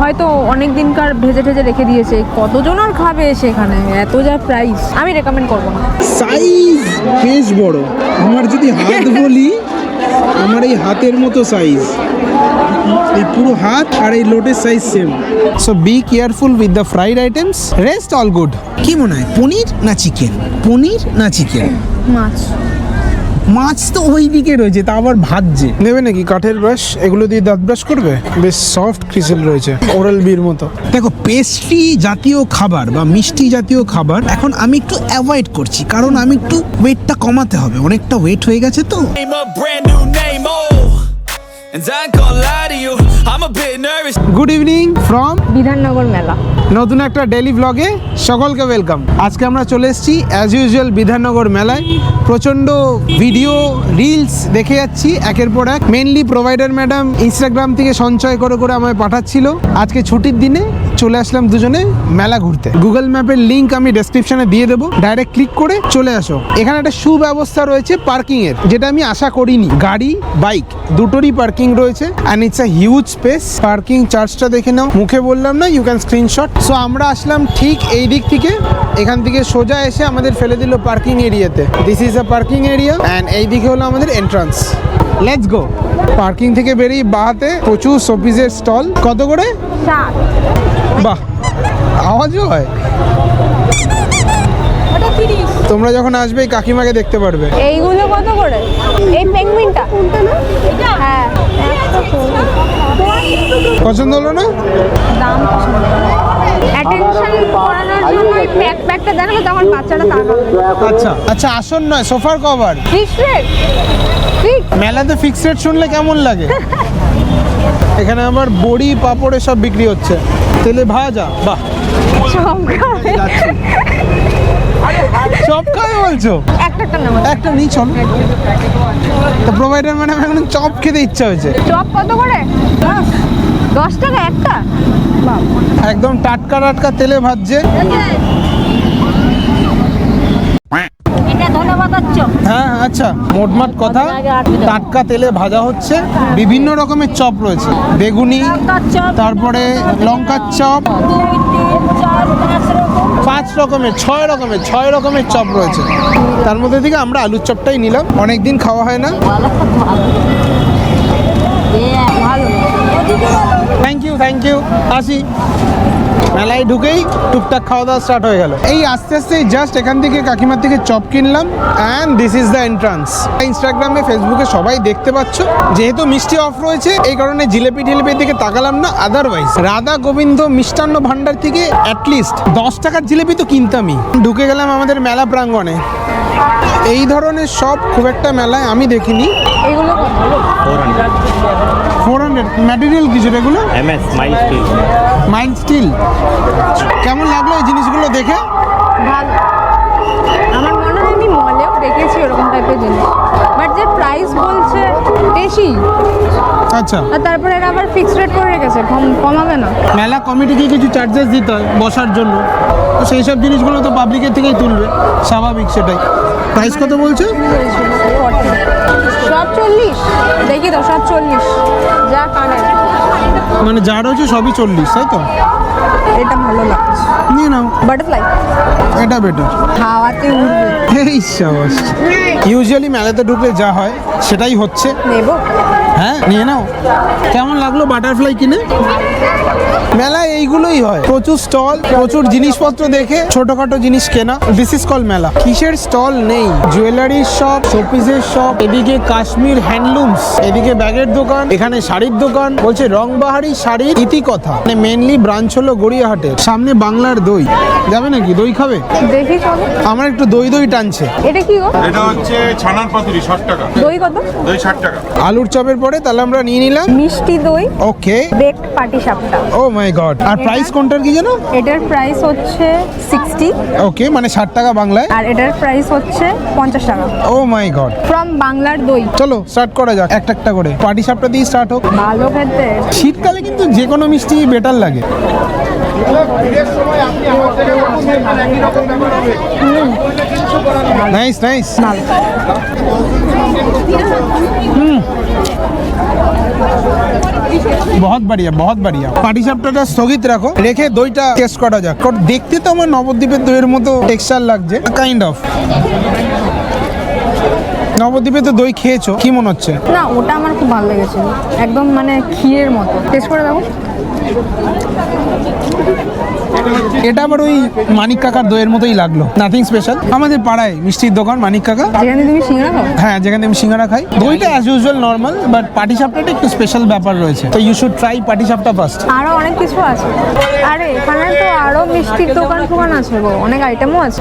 হয়তো অনেক দিনকার ভেজে ভেজে রেখে দিয়েছে, কতজন আর খাবে সেখানে, এত যা প্রাইস, আমি রেকমেন্ড করবো না। সাইজ বেশ বড়, আমার যদি হাত বলি আমার এই হাতের মতো সাইজ, এই পুরো হাত আর এই লোটের size same. So be careful with the fried items, rest all good. কি মনে হয় পনির না চিকেন? পনির না চিকেন? মাছ। মাছ তো ওই দিকে রয়েছে, তা আবার ভাজছে। নেবে নাকি কাঠের ব্রাশ, এগুলো দিয়ে দাঁত ব্রাশ করবে? বেশ সফট ক্রিসেল রয়েছে, ওরাল বির মতো। দেখো পেস্ট্রি জাতীয় খাবার বা মিষ্টি জাতীয় খাবার এখন আমি একটু অ্যাভয়েড করছি, কারণ আমি একটু ওয়েটটা কমাতে হবে, অনেকটা ওয়েট হয়ে গেছে তো। গুড ইভিনিং ফ্রম বিধাননগর মেলা, নতুন একটা ডেইলি ব্লগে সকলকে ওয়েলকাম। আজকে আমরা চলে এসেছি অ্যাজ ইউজুয়াল বিধাননগর মেলায়। প্রচণ্ড ভিডিও রিলস দেখে যাচ্ছি একের পর এক। মেনলি প্রোভাইডার ম্যাডাম ইনস্টাগ্রাম থেকে সঞ্চয় করে করে আমায় পাঠাচ্ছিল। আজকে ছুটির দিনে চলে আসলাম দুজনে মেলা ঘুরতে। গুগল ম্যাপের লিঙ্ক আমি ডেসক্রিপশনে দিয়ে দেবো, ডাইরেক্ট ক্লিক করে চলে আসো। এখানে একটা সুব্যবস্থা রয়েছে পার্কিং এর, যেটা আমি আশা করিনি। গাড়ি বাইক দুটোরই পার্কিং রয়েছে, and it's a huge space. Parking চার্জটা দেখে নাও, মুখে বললাম না, ইউ ক্যান স্ক্রিনশট। সো আমরা আসলাম ঠিক এই দিক থেকে, এখান থেকে সোজা এসে আমাদের ফেলে দিল পার্কিং এরিয়াতে। This is a parking area, and এই দিকে হলো আমাদের এন্ট্রান্স। Let's go. পার্কিং থেকে বেরিয়ে বাহাতে প্রচুর শোপিসের স্টল। কত করে? 60। বাহ, আওয়াজও হয়। ওটা 30। তোমরা যখন আসবে এই কাকিমাকে দেখতে পারবে। এইগুলো কত করে? এই পেঙ্গুইনটা কোনটা না? এটা হ্যাঁ, পছন্দ হলো না? দাম পছন্দ। অ্যাটেনশন করানোর জন্য এই প্যাকটা দেখালো, তখন বাচ্চাটা তাকাবে। আচ্ছা আচ্ছা, আসন নয়, সোফার কভার। Fix rate? ফিক্স? মেলাতে ফিক্স রেট শুনলে কেমন লাগে? এখানে আমার বড়ি পাপড় এসব বিক্রি হচ্ছে, তেলে ভাজা। বাহ, চপ খাবে বলছো? একটা নাম একটা নিই চলো। তো প্রোভাইডার ম্যাডাম এখন চপ খেতে ইচ্ছা হয়েছে। চপ কত করে? 10 টাকা একটা? একদম টাটকা টাটকা তেলে ভাজছে। এটা ধন্যবাদ চপ। হ্যাঁ আচ্ছা, মোটমাট কথা, টাটকা তেলে ভাজা হচ্ছে। বিভিন্ন রকমের চপ রয়েছে, বেগুনি, তারপরে লঙ্কার চপ, 5 রকমের 6 রকমের চপ রয়েছে। তার মধ্যে থেকে আমরা আলুর চপটাই নিলাম, অনেকদিন খাওয়া হয় না। Thank you. আসি। মেলায় ঢুকেই টুকটাক খাওয়া দাওয়া স্টার্ট হয়ে গেল। এই আস্তে আস্তে জাস্ট এখান থেকে কাকিমার থেকে চপ কিনলাম, and this is the entrance. ইনস্টাগ্রামে ফেসবুকে সবাই দেখতে পাচ্ছ। যেহেতু মিষ্টি অফ রয়েছে এই কারণে জিলেপি টিলেপির দিকে তাকালাম না, আদারওয়াইজ রাধা গোবিন্দ মিষ্টান্ন ভান্ডার থেকে অ্যাটলিস্ট 10 টাকার জিলেপি তো কিনতামই। ঢুকে গেলাম আমাদের মেলা প্রাঙ্গণে। এই ধরনের সব খুব একটা মেলায় আমি দেখিনি। এগুলো 400 ম্যাটেরিয়াল কিছু এগুলো? MS mild steel. কেমন লাগলো এই জিনিসগুলো দেখে? ভালো। আমার মনে হয় আমি মলেও দেখেছি ওরকম টাইপের জিনিস, বাট যে প্রাইস বলছে বেশি। আচ্ছা, আর তারপরে এরা আবার ফিক্স রেট করে রেখেছে, কমাবে না। মেলা কমিটিকে কিছু চার্জেস দিতে হয় বসার জন্য, তো সেই সব জিনিসগুলো তো পাবলিকের থেকেই তুলবে, স্বাভাবিক। সেটাই। প্রাইস কত বলছে? সব 40। দেখি তো, সব 40। যা কানে, মানে যা রয়েছে সবই 40, তাই তো? এটা ভালো লাগছে। নিয়ে নাও, বাটারফ্লাই। এটা বেটার। হাওয়াতে উড়বে। এই সাবাস। ইউজুয়ালি মেলাতে ঢুকলে যা হয় সেটাই হচ্ছে। নেবো? হ্যাঁ নিয়ে নাও। কেমন লাগলো বাটারফ্লাই কিনে? মেলায় এইগুলোই হয়, প্রচুর স্টল, প্রচুর জিনিসপত্র দেখে ছোটখাটো জিনিস কেনা। দিস ইজ কল মেলা। কিসের স্টল নেই? জুয়েলারির শপ, শোপিসের শপ, এদিকে কাশ্মীর হ্যান্ডলুমস, এদিকে ব্যাগের দোকান, এখানে শাড়ির দোকান। বলছে রংবাহারি শাড়ির ইতিকথা, মানে মেনলি ব্রাঞ্চ হলো গড়িয়াহাটের। সামনে বাংলার দই। যাবে নাকি? দই খাবে? দেখি চলো। আমার একটু দই টানছে। এটা কি গো? এটা হচ্ছে ছানার পাতুরি 60 টাকা। দই কত? দই 60 টাকা। আলুর চপের পরে তাহলে আমরা নিয়ে নিলাম মিষ্টি দই, ওকে, বেকড পাটিসাপটা। ও মাই গড। আর প্রাইস কোনটার কি জানো? এটার প্রাইস হচ্ছে 60। ওকে, মানে 60 টাকা বাংলায়। আর এটার প্রাইস হচ্ছে 50 টাকা। ও মাই গড। ফ্রম বাংলার দই। চলো স্টার্ট করা যাক, একটা একটা করে। পাটি সাপটা দিয়ে স্টার্ট হোক। ভালো খেতে। শীতকালে কিন্তু যে কোনো মিষ্টি বেটার লাগে। Nice nice. ভালো। বহুত বাড়িয়া বহুত বাড়িয়া। পাটিসাপটাটা স্থগিত রাখো, রেখে দইটা টেস্ট করা যাক। কারণ দেখতে তো আমার নবদ্বীপের দইয়ের মতো টেক্সচার লাগছে, কাইন্ড অফ। নবদ্বীপে তো দই খেয়েছো, কি মনে হচ্ছে? না, ওটা আমার খুব ভালো লেগেছে, একদম মানে ক্ষীরের মতো। টেস্ট করে দেখো। এটা আবার ওই মানিক কাকার দইয়ের মতোই লাগলো, নাথিং স্পেশাল। আমাদের পাড়ায় মিষ্টির দোকান মানিক কাকা, যেখানে তুমি সিঙ্গারা খাও। হ্যাঁ যেখানে আমি সিঙ্গারা খাই। দইটা অ্যাজ ইউজুয়াল নর্মাল, বাট পাটিসাপটাটা একটু স্পেশাল ব্যাপার রয়েছে, তো you should try patishapta first. আরো অনেক কিছু আছে। আরে এখানে তো আরো মিষ্টির দোকান ফোকান আছে গো, অনেক আইটেমও আছে।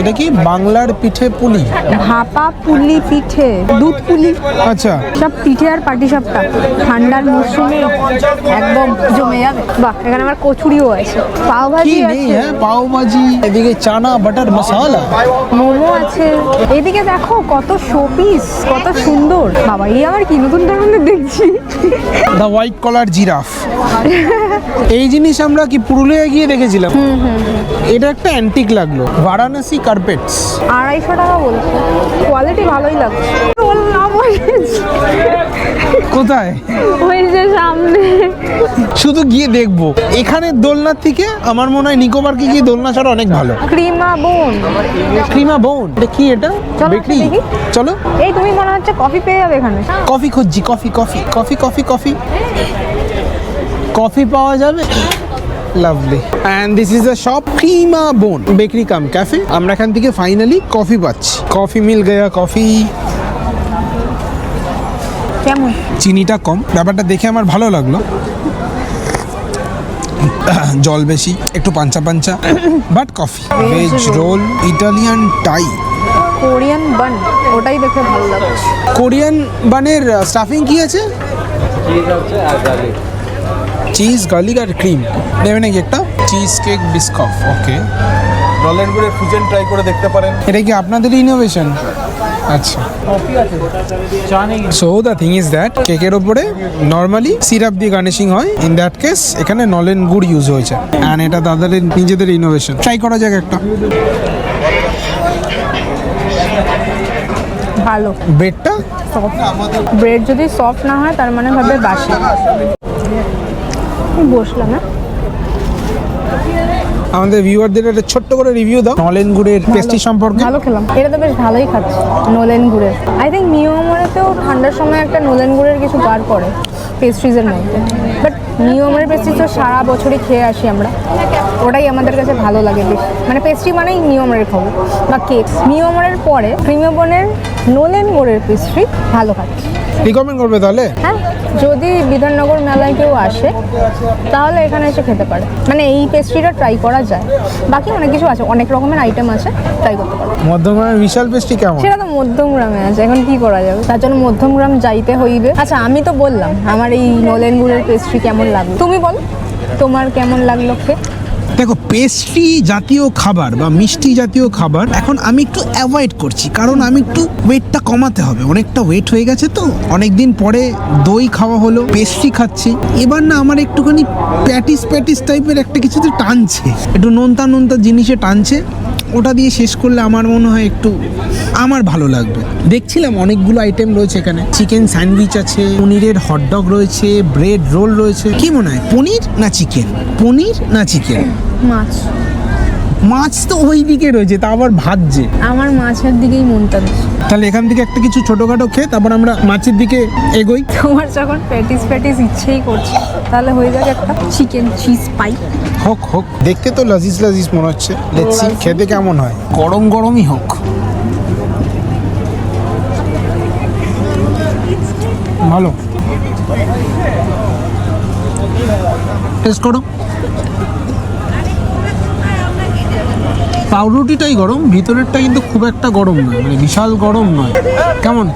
এটা কি বাংলার পিঠে পুলি? ভাপা পুলি পিঠে, দুধ পুলি, আচ্ছা সব পিঠে আর পাটিসাপটা ঠান্ডার মরশুমে একদম জমে যাবে। বাহ, এখানে আমার কচুরিও আছে, পাও কি ভাজি নেই? আছে, হ্যাঁ পাও ভাজি, এদিকে চানা বাটার মশালা, মোমো আছে। এদিকে দেখো কত শোপিস, কত সুন্দর। বাবা, এই আবার কি নতুন ধরনের দেখছি। The white collar giraffe. এই জিনিস আমরা কি পুরুলিয়ায় গিয়ে দেখেছিলাম। এটা একটা অ্যান্টিক লাগলো, বারাণসী কার্পেটস। 250 টাকা বলছে, কোয়ালিটি ভালোই লাগছে। বললাম কোথায়? ওই যে সামনে। শুধু গিয়ে দেখবো। এখানে দোলনার থেকে আমার মনে হয় নিকো পার্কে গিয়ে দোলনা ছাড়া অনেক ভালো। ক্রিমা বোন। ক্রিমা বোন, এটা কি? এটা চলো বেকরি। দেখি। চলো। এই তুমি মনে হচ্ছে কফি পেয়ে যাবে এখানে। কফি খুঁজছি, coffee coffee coffee coffee coffee coffee পাওয়া যাবে। Lovely. And this is the shop Crema Bon bakery cum cafe. আমরা এখান থেকে ফাইনালি কফি পাচ্ছি। কফি মিল গয়া কফি। কেমন? চিনিটা কম, ব্যাপারটা দেখে আমার ভালো লাগলো। জল বেশি, একটু পাঞ্চা পাঞ্চা, but coffee. Veg roll, Italian টাই, কোরিয়ান বান, ওটাই দেখে ভালো লাগছে। কোরিয়ান বানের স্টাফিং কি আছে? চিজ, গার্লিক আর ক্রিম। নেবে নাকি একটা চিজ কেক বিস্কফ? ওকে। নলেন গুড়ের ফিউশন ট্রাই করে দেখতে পারেন। এটা কি আপনাদের ইনোভেশন? আচ্ছা। So the thing is that কেকের ওপরে নর্মালি সিরাপ দিয়ে গার্নিশিং হয়, ইন দ্যাট কেস এখানে নলেন গুড় ইউজ হয়েছে। অ্যান্ড এটা তাদের নিজেদের ইনোভেশন। ট্রাই করা যাক একটা। ভালো। ব্রেডটা ব্রেড যদি সফট না হয় তার মানে ভাবে বাসি। বসলাম না। আমাদের ভিউয়ারদের একটা ছোট্ট করে রিভিউ দাও নলেন গুড়ের পেস্ট্রি সম্পর্কে। ভালো খেলাম, এটা তো বেশ ভালোই খাচ্ছে নোলেন গুড়ের। আই থিঙ্ক মিওমরেতেও ঠান্ডার সময় একটা নোলেন গুড়ের কিছু বার করে পেস্ট্রিজের মধ্যে, বাট মিওমরের পেস্ট্রি তো সারা বছরই খেয়ে আসি আমরা, ওটাই আমাদের কাছে ভালো লাগে বেশি। মানে পেস্ট্রি মানেই মিওমরের খাবো বা কেক। মিওমরের পরে ক্রিমবোনের নোলেন গুড়ের পেস্ট্রি ভালো খাচ্ছে। রিকমেন্ড করবে তাহলে? হ্যাঁ, যদি বিধাননগর মেলায় কেউ আসে তাহলে এখানে এসে খেতে পারে। মানে এই পেস্ট্রিটা ট্রাই করা যায়। বাকি অনেক কিছু আছে, অনেক রকমের আইটেম আছে, ট্রাই করতে পারো। মধ্যমগ্রামের বিশাল পেস্ট্রি কেমন? সেটা তো মধ্যমগ্রামে আছে, এখন কি করা যাবে, তার জন্য মধ্যমগ্রাম যাইতে হইবে। আচ্ছা, আমি তো বললাম আমার এই নলেন গুড়ের পেস্ট্রি কেমন লাগলো, তুমি বলো তোমার কেমন লাগলো খেয়ে। দেখো, পেস্ট্রি জাতীয় খাবার বা মিষ্টি জাতীয় খাবার এখন আমি একটু অ্যাভয়েড করছি, কারণ আমি একটু ওয়েটটা কমাতে হবে। অনেকটা ওয়েট হয়ে গেছে, তো অনেক দিন পরে দই খাওয়া হলো, পেস্ট্রি খাচ্ছি। এবার না আমার একটুখানি প্যাটিস প্যাটিস টাইপের একটা কিছুতে টানছে, একটু নোনতা নোনতা জিনিসে টানছে। ওটা দিয়ে শেষ করলে আমার মনে হয় একটু আমার ভালো লাগবে। দেখছিলাম অনেকগুলো আইটেম রয়েছে এখানে, চিকেন স্যান্ডউইচ আছে, পনিরের হটডগ রয়েছে, ব্রেড রোল রয়েছে। কি মনে হয়, পনির না চিকেন? পনির না চিকেন? মাছ। মাছ তো ওই দিকে রয়েছে, তা আবার ভাজছে। আমার মাছের দিকেই মনটা বেশি। তাহলে এখান থেকে একটা কিছু ছোটোখাটো খেয়ে তারপর আমরা মাছের দিকে এগোই। তোমার যখন প্যাটিস প্যাটিস ইচ্ছেই করছে, তাহলে হয়ে যাক একটা চিকেন চিজ পাই। হোক হোক, দেখতে তো লাজিজ লাজিজ মনে হচ্ছে। লেটস সি খেতে কেমন হয়। গরম গরমই হোক। ভালো, টেস্ট করো। পাউরুটিটাই গরম, ভিতরেরটা কিন্তু খুব একটা গরম নয়, মানে বিশাল গরম নয়। কেমন?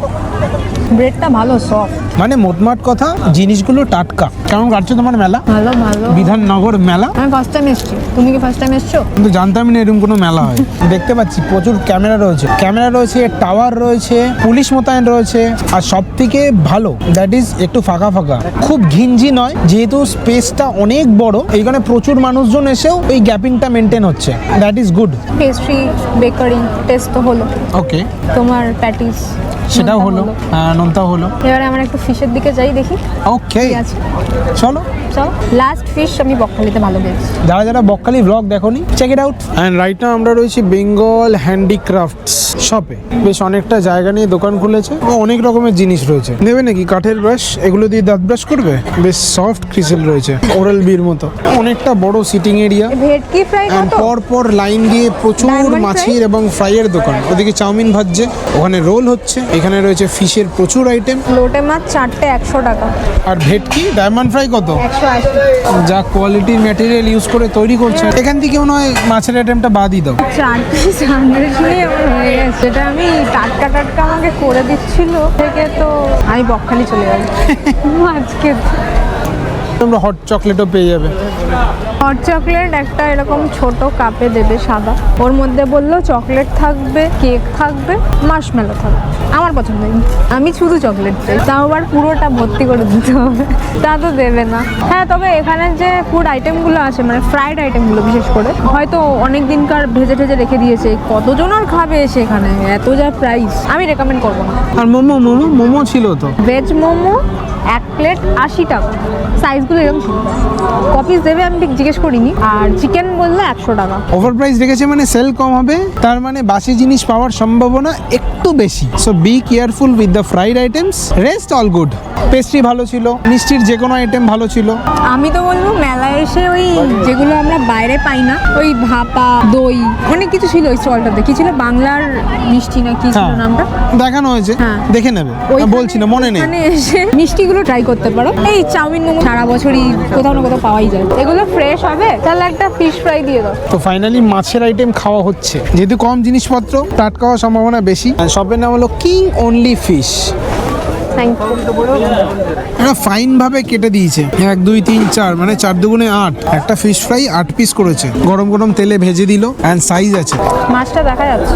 ব্রেডটা ভালো সফট। মানে মোটমাট কথা, জিনিসগুলো টাটকা। কেমন কাটছে তোমার মেলা? ভালো ভালো। বিধাননগর মেলা আমি ফার্স্ট টাইম এসেছি, তুমি কি ফার্স্ট টাইম এসছো? কিন্তু জানতামই না এরকম কোনো মেলা হয়। দেখতে পাচ্ছি প্রচুর ক্যামেরা রয়েছে, টাওয়ার রয়েছে, পুলিশ মোতায়েন রয়েছে। আর সব থেকে ভালো দ্যাট ইজ একটু ফাঁকা ফাঁকা, খুব ঘিঞ্জি নয়, যেহেতু স্পেসটা অনেক বড়, এইখানে প্রচুর মানুষজন এসেও এই গ্যাপিংটা মেনটেন হচ্ছে। That is good. Pastry bakery test তো হলো। ওকে। তোমার প্যাটিস সেটাও হলো, নোনতাও হলো। এবারে আমরা একটু ফিশের দিকে যাই, দেখি ওকে কি আছে। চলো। চলো, লাস্ট ফিশ আমি বকখালিতে ভালো পেয়েছি। যারা যারা বকখালি ব্লগ দেখোনি, check it out. And right now আমরা রয়েছি বেঙ্গল হ্যান্ডিক্রাফটস শপে। বেশ অনেকটা জায়গা নিয়ে দোকান খুলেছে, অনেক রকমের জিনিস রয়েছে। নেবে নাকি কাঠের ব্রাশ? এগুলো দিয়ে দাঁত ব্রাশ করবে? বেশ সফট ক্রিসেল রয়েছে, ওরাল বির মতো। অনেকটা বড় সিটিং এরিয়া। ভেটকি ফ্রাই অ্যান্ড কত? পর পর লাইন দিয়ে প্রচুর Diamond fry? মাছের এবং ফ্রাইয়ের দোকান। ওদিকে চাউমিন ভাজছে, ওখানে রোল হচ্ছে, এখানে রয়েছে ফিশের প্রচুর আইটেম। লোটে মাছ 4টে 100 টাকা। আর ভেটকি ডায়মন্ড ফ্রাই কত? 180। যা কোয়ালিটির ম্যাটেরিয়াল ইউজ করে তৈরি করছে, এখান থেকে মনে হয় মাছের আইটেমটা বাদই দাও। 4 পিস 100 নিয়ে আমার হয়ে গেছে। যেটা আমি টাটকা টাটকা আমাকে করে দিচ্ছিল থেকে, তো আমি বকখালি চলে যাবো আজকে। তোমরা হট চকলেটও পেয়ে যাবে। হট চকলেট একটা এরকম ছোট কাপে দেবে সাদা, ওর মধ্যে বললো চকলেট থাকবে, কেক থাকবে, মার্শমেলো থাকবে। আমার পছন্দ নেই, আমি শুধু চকলেট চাই, তাও আবার পুরোটা ভর্তি করে দিতে হবে, তা তো দেবে না। হ্যাঁ, তবে এখানে যে ফুড আইটেমগুলো আছে, মানে ফ্রাইড আইটেমগুলো বিশেষ করে, হয়তো অনেক দিনকার ভেজে ভেজে রেখে দিয়েছে। কতজন আর খাবে সেখানে, এত যা প্রাইস, আমি রেকমেন্ড করবো না। আর মোমো ছিল তো। ভেজ মোমো 1 প্লেট 80 টাকা, সাইজগুলো এরকম ছিল। কপিস দেবে আমি ঠিক জিজ্ঞেস করিনি। আর চিকেন বললে 100 টাকা। ওভার প্রাইস রেখেছে মানে সেল কম হবে, তার মানে বাসি জিনিস পাওয়ার সম্ভাবনা একটু বেশি। So be careful with the fried items, rest all good. Pastry ভালো ছিল, মিষ্টির যে কোনো আইটেম ভালো ছিল। আমি তো বলবো মেলায় এসে ওই যেগুলো আমরা বাইরে পাই না, ওই ভাপা, দই, অনেক কিছু ছিল ওই স্টলটাতে। কি ছিল, বাংলার মিষ্টি না কি ছিল নামটা, দেখানো হয়েছে, হ্যাঁ। দেখে নেবে। বলছি না, মনে নেই। মানে এসে মিষ্টিগুলো ট্রাই করতে পারো। এই চাউমিন মোমো সারা বছরই কোথাও না কোথাও পাওয়াই যায়, এগুলো ফ্রেশ হবে। তাহলে একটা ফিশ ফ্রাই দিয়ে দাও। তো ফাইনালি মাছের আইটেম খাওয়া হচ্ছে, যেহেতু কম জিনিসপত্র, টাটকা হওয়ার সম্ভাবনা বেশি। শপের নাম হলো king only fish. Thank you. এটা ফাইন ভাবে কেটে দিয়েছে, 1 2 3 4, মানে 4 দুগুণে 8। একটা ফিশ ফ্রাই 8 পিস করেছে, গরম গরম তেলে ভেজে দিল। অ্যান্ড সাইজ আছে, মাছটা দেখা যাচ্ছে।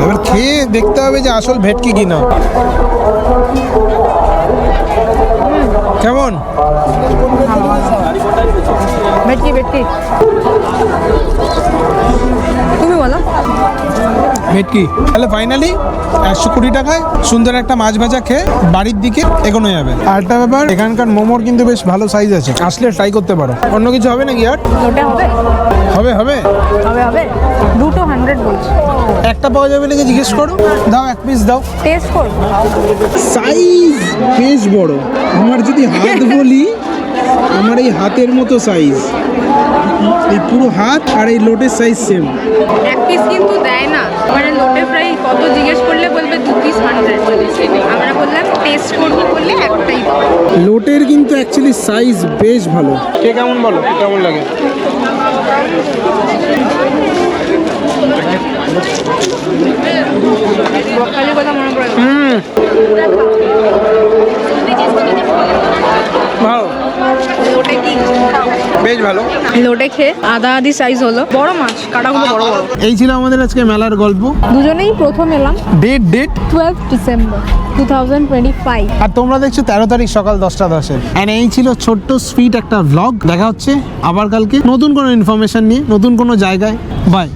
এবার খেয়ে দেখতে হবে যে আসল ভেটকি কিনা। কেমন? ভেটকি ভেটকি, তুমি বলো। ভেটকি। তাহলে ফাইনালি 120 টাকায় সুন্দর একটা মাছ ভাজা খেয়ে বাড়ির দিকে এগোনো যাবে। আর একটা ব্যাপার, এখানকার মোমোর কিন্তু বেশ ভালো সাইজ আছে, আসলে ট্রাই করতে পারো। অন্য কিছু হবে নাকি আর? ওটা হবে হবে হবে হবে হবে। দুটো 100 বলছি। একটা পাওয়া যাবে নাকি জিজ্ঞেস করো। দাও 1 পিস দাও। টেস্ট করবো। সাইজ বেশ বড়। আমার যদি হাত বলি, আমার এই হাতের মতো সাইজ, এই পুরো হাত আর এই লোটের সাইজ সেম। 1 পিস কিন্তু দেয় না, মানে লোটে ফ্রাই কত জিজ্ঞেস করলে বলবে 2 পিস 100। আমরা বললাম টেস্ট করবো বললে একটাই পাবো। লোটের কিন্তু অ্যাকচুয়ালি সাইজ বেশ ভালো। কে কেমন বলো, কেমন লাগে? বকখালির কথা মনে পড়ে। ভালো, লোটে কি বেশ ভালো। লোটে খেয়ে আধা আধি সাইজ হলো, বড় মাছ, কাটাগুলো বড় বড়। এই ছিল আমাদের আজকে মেলার গল্প। দুজনেই প্রথম এলাম। Date 12 December 2025। আর তোমরা দেখছো 13 তারিখ সকাল 10:10। এন্ড এই ছিল ছোট্ট সুইট একটা ভ্লগ। দেখা হচ্ছে আবার কালকে নতুন কোনো ইনফরমেশন নিয়ে, নতুন কোনো জায়গায়। Bye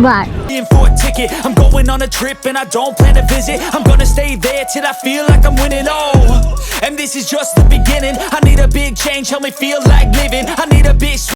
bye. For a ticket, I'm going on a trip and I don't plan to visit. I'm gonna stay there till I feel like I'm winning. Oh, and this is just the beginning. I need a big change, help me feel like living. I need a big